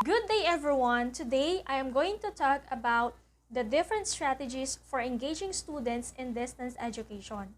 Good day everyone! Today I am going to talk about the different strategies for engaging students in distance education.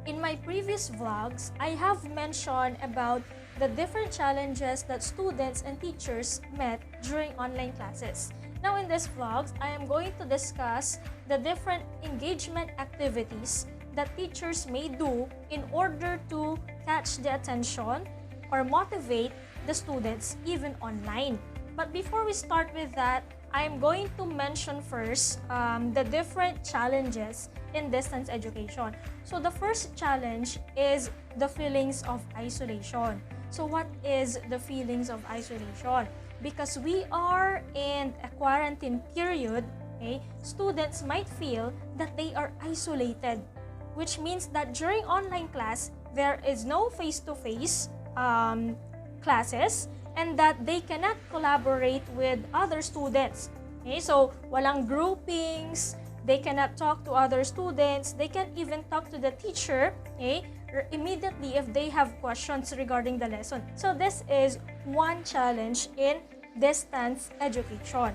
In my previous vlogs, I have mentioned about the different challenges that students and teachers met during online classes. Now in this vlogs, I am going to discuss the different engagement activities that teachers may do in order to catch the attention or motivate the students even online. But before we start with that, I am going to mention first the different challenges in distance education. So the first challenge is the feelings of isolation. So what is the feelings of isolation? Because we are in a quarantine period, okay, students might feel that they are isolated, which means that during online class, there is no face-to-face classes and that they cannot collaborate with other students. Okay, so walang groupings, they cannot talk to other students, they can't even talk to the teacher, okay, immediately if they have questions regarding the lesson. So this is one challenge in distance education.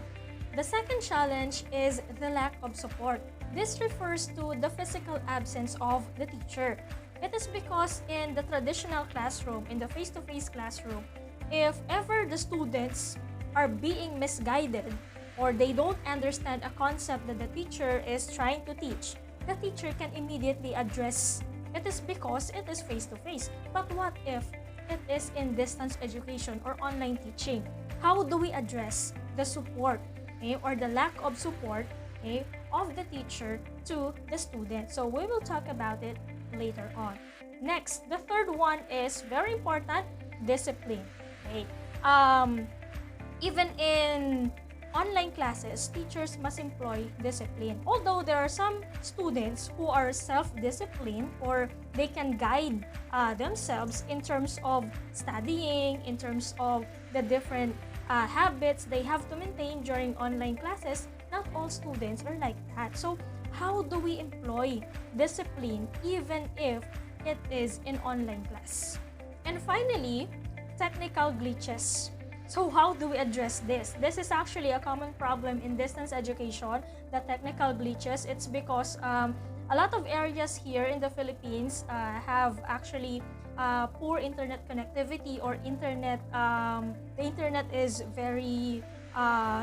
The second challenge is the lack of support. This refers to the physical absence of the teacher. It is because in the traditional classroom, in the face-to-face classroom, if ever the students are being misguided or they don't understand a concept that the teacher is trying to teach, the teacher can immediately address. It is because it is face-to-face. But what if it is in distance education or online teaching? How do we address the support, okay, or the lack of support, okay, of the teacher to the student? So we will talk about it later on. Next, the third one is very important, discipline. Okay. Even in online classes, teachers must employ discipline. Although there are some students who are self-disciplined or they can guide themselves in terms of studying, in terms of the different habits they have to maintain during online classes, not all students are like that. So how do we employ discipline even if it is in online class? And finally, technical glitches. So how do we address this? This is actually a common problem in distance education, the technical glitches. It's because a lot of areas here in the Philippines have actually poor internet connectivity, or the internet is very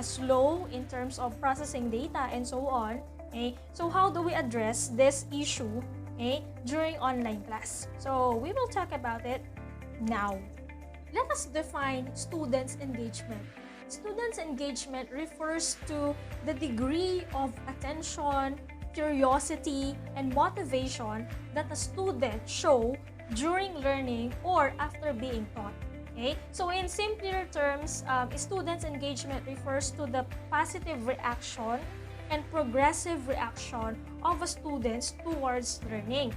slow in terms of processing data and so on. Okay? So how do we address this issue, okay, during online class? So we will talk about it now. Let us define students' engagement. Students' engagement refers to the degree of attention, curiosity, and motivation that a student show during learning or after being taught. Okay? So in simpler terms, students' engagement refers to the positive reaction and progressive reaction of a student towards learning.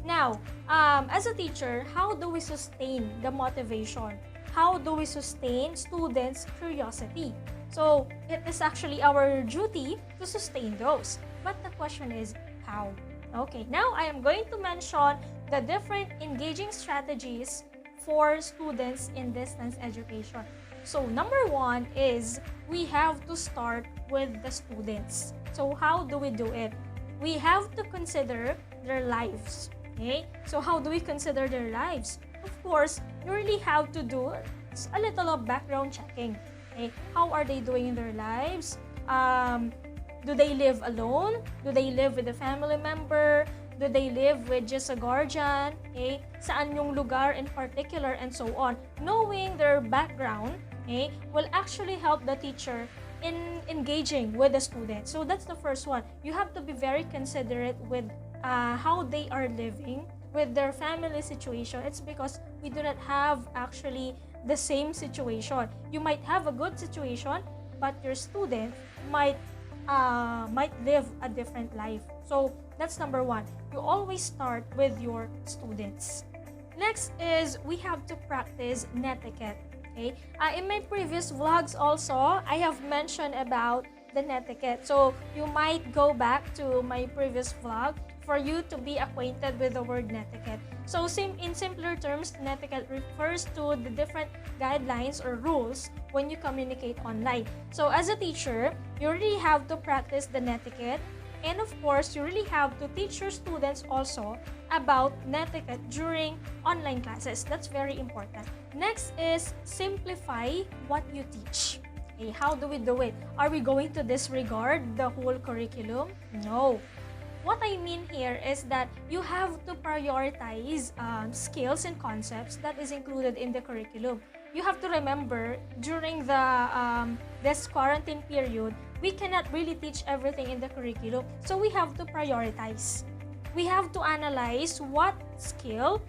Now, as a teacher, how do we sustain the motivation? How do we sustain students' curiosity? So, it is actually our duty to sustain those. But the question is, how? Okay, now I am going to mention the different engaging strategies for students in distance education. So, number one is we have to start with the students. So, how do we do it? We have to consider their lives. Okay? So how do we consider their lives? Of course, you really have to do a little of background checking. Okay? How are they doing in their lives? Do they live alone? Do they live with a family member? Do they live with just a guardian? Okay? Saan yung lugar in particular, and so on. Knowing their background, okay, will actually help the teacher in engaging with the student. So that's the first one. You have to be very considerate with how they are living, with their family situation. It's because we do not have actually the same situation. You might have a good situation, but your student might live a different life. So that's number one. You always start with your students. Next is we have to practice netiquette. Okay? In my previous vlogs also, I have mentioned about the netiquette. So you might go back to my previous vlog for you to be acquainted with the word netiquette. So in simpler terms, netiquette refers to the different guidelines or rules when you communicate online. So as a teacher, you really have to practice the netiquette, and of course, you really have to teach your students also about netiquette during online classes. That's very important. Next is simplify what you teach. Okay, how do we do it? Are we going to disregard the whole curriculum? No. What I mean here is that you have to prioritize skills and concepts that is included in the curriculum. You have to remember during this quarantine period, we cannot really teach everything in the curriculum. So we have to prioritize. We have to analyze what skill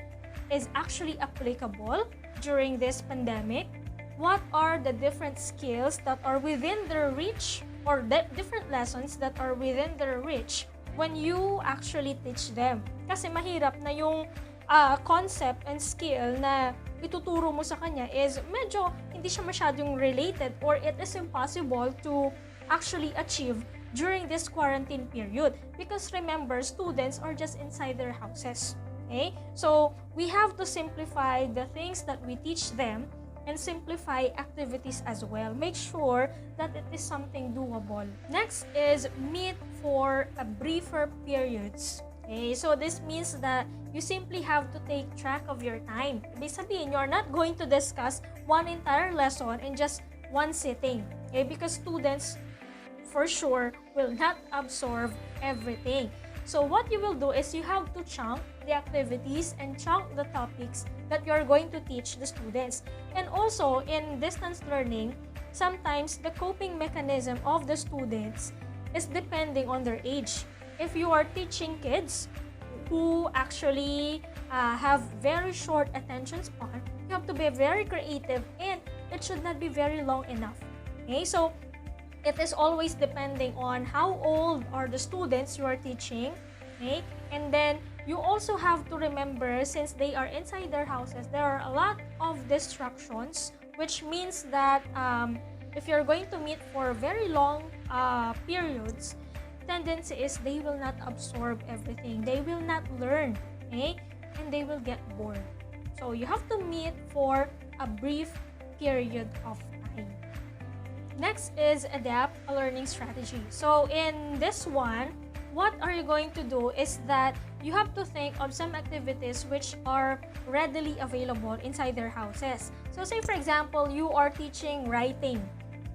is actually applicable during this pandemic. What are the different skills that are within their reach, or different lessons that are within their reach when you actually teach them. Kasi mahirap na yung concept and skill na ituturo mo sa kanya is medyo hindi siya masyadong related, or it is impossible to actually achieve during this quarantine period. Because remember, students are just inside their houses. Okay? So we have to simplify the things that we teach them and simplify activities as well. Make sure that it is something doable. Next is meet for a briefer periods. Okay, so this means that you simply have to take track of your time. Ibig sabihin, you're not going to discuss one entire lesson in just one sitting. Okay, because students for sure will not absorb everything. So what you will do is you have to chunk the activities and chunk the topics that you're going to teach the students. And also, in distance learning, sometimes the coping mechanism of the students is depending on their age. If you are teaching kids who actually have very short attention span, you have to be very creative, and it should not be very long enough. Okay, so it is always depending on how old are the students you are teaching. Okay, and then you also have to remember, since they are inside their houses, there are a lot of distractions, which means that if you're going to meet for very long periods, tendency is they will not absorb everything. They will not learn, okay? And they will get bored. So you have to meet for a brief period of time. Next is adapt a learning strategy. So in this one, what are you going to do is that you have to think of some activities which are readily available inside their houses. So say for example, you are teaching writing.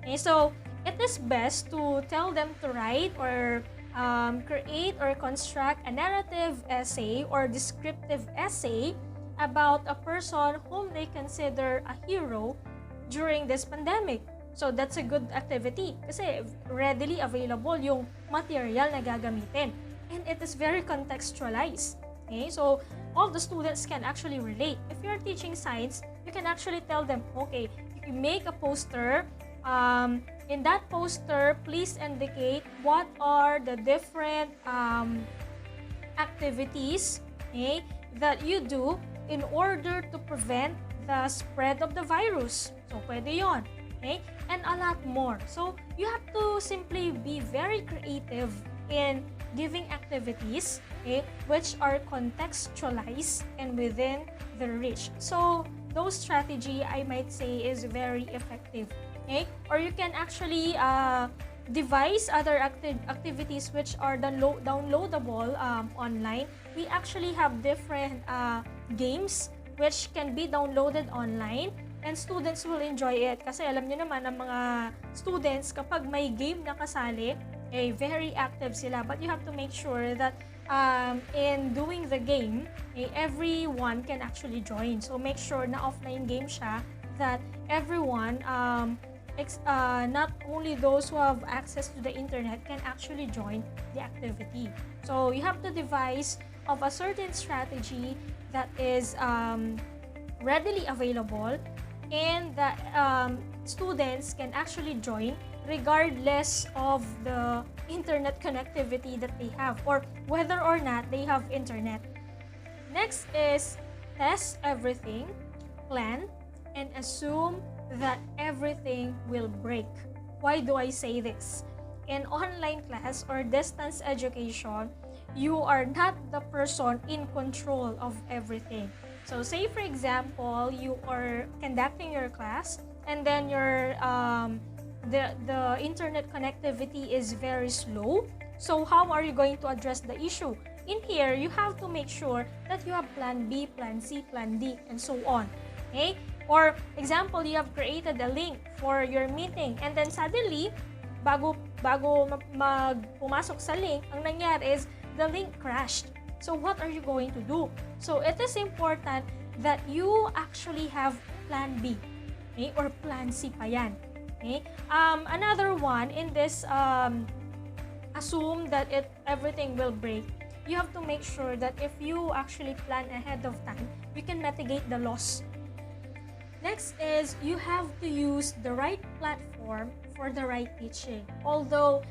Okay, so it is best to tell them to write or create or construct a narrative essay or descriptive essay about a person whom they consider a hero during this pandemic. So that's a good activity kasi readily available yung material na gagamitin. And it is very contextualized. Okay? So all the students can actually relate. If you're teaching science, you can actually tell them, okay, you make a poster. In that poster, please indicate what are the different activities, okay, that you do in order to prevent the spread of the virus. So pwede yon. Okay? And a lot more. So you have to simply be very creative in giving activities, okay, which are contextualized and within the reach. So those strategy, I might say, is very effective. Okay? Or you can actually devise other activities which are downloadable online. We actually have different games which can be downloaded online, and students will enjoy it. Kasi alam niyo naman, ang mga students, kapag may game na kasali, very active sila. But you have to make sure that in doing the game, everyone can actually join. So make sure na offline game siya, that everyone, not only those who have access to the internet, can actually join the activity. So you have to devise of a certain strategy that is readily available, and that students can actually join regardless of the internet connectivity that they have, or whether or not they have internet. Next is test everything, plan, and assume that everything will break. Why do I say this? In online class or distance education, you are not the person in control of everything. So say for example, you are conducting your class and then the internet connectivity is very slow. So how are you going to address the issue? In here, you have to make sure that you have plan B, plan C, plan D, and so on. Okay? Or example, you have created a link for your meeting and then suddenly, bago pumasok sa link, ang nangyari is the link crashed. So what are you going to do? So it is important that you actually have plan B, okay? Or plan C pa yan. Okay? Another one in this, assume that everything will break. You have to make sure that if you actually plan ahead of time, you can mitigate the loss. Next is you have to use the right platform for the right teaching. Although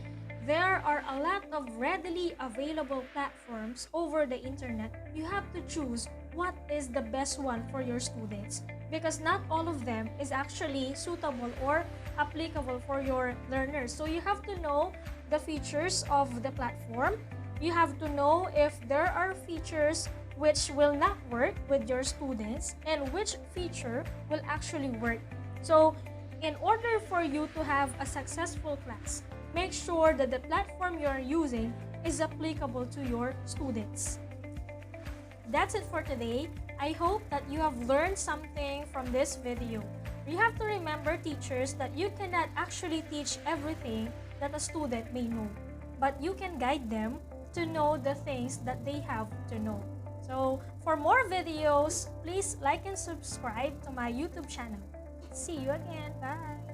there are a lot of readily available platforms over the internet, you have to choose what is the best one for your students because not all of them is actually suitable or applicable for your learners. So you have to know the features of the platform. You have to know if there are features which will not work with your students and which feature will actually work. So in order for you to have a successful class, make sure that the platform you are using is applicable to your students. That's it for today. I hope that you have learned something from this video. You have to remember, teachers, that you cannot actually teach everything that a student may know, but you can guide them to know the things that they have to know. So for more videos, please like and subscribe to my YouTube channel. See you again. Bye!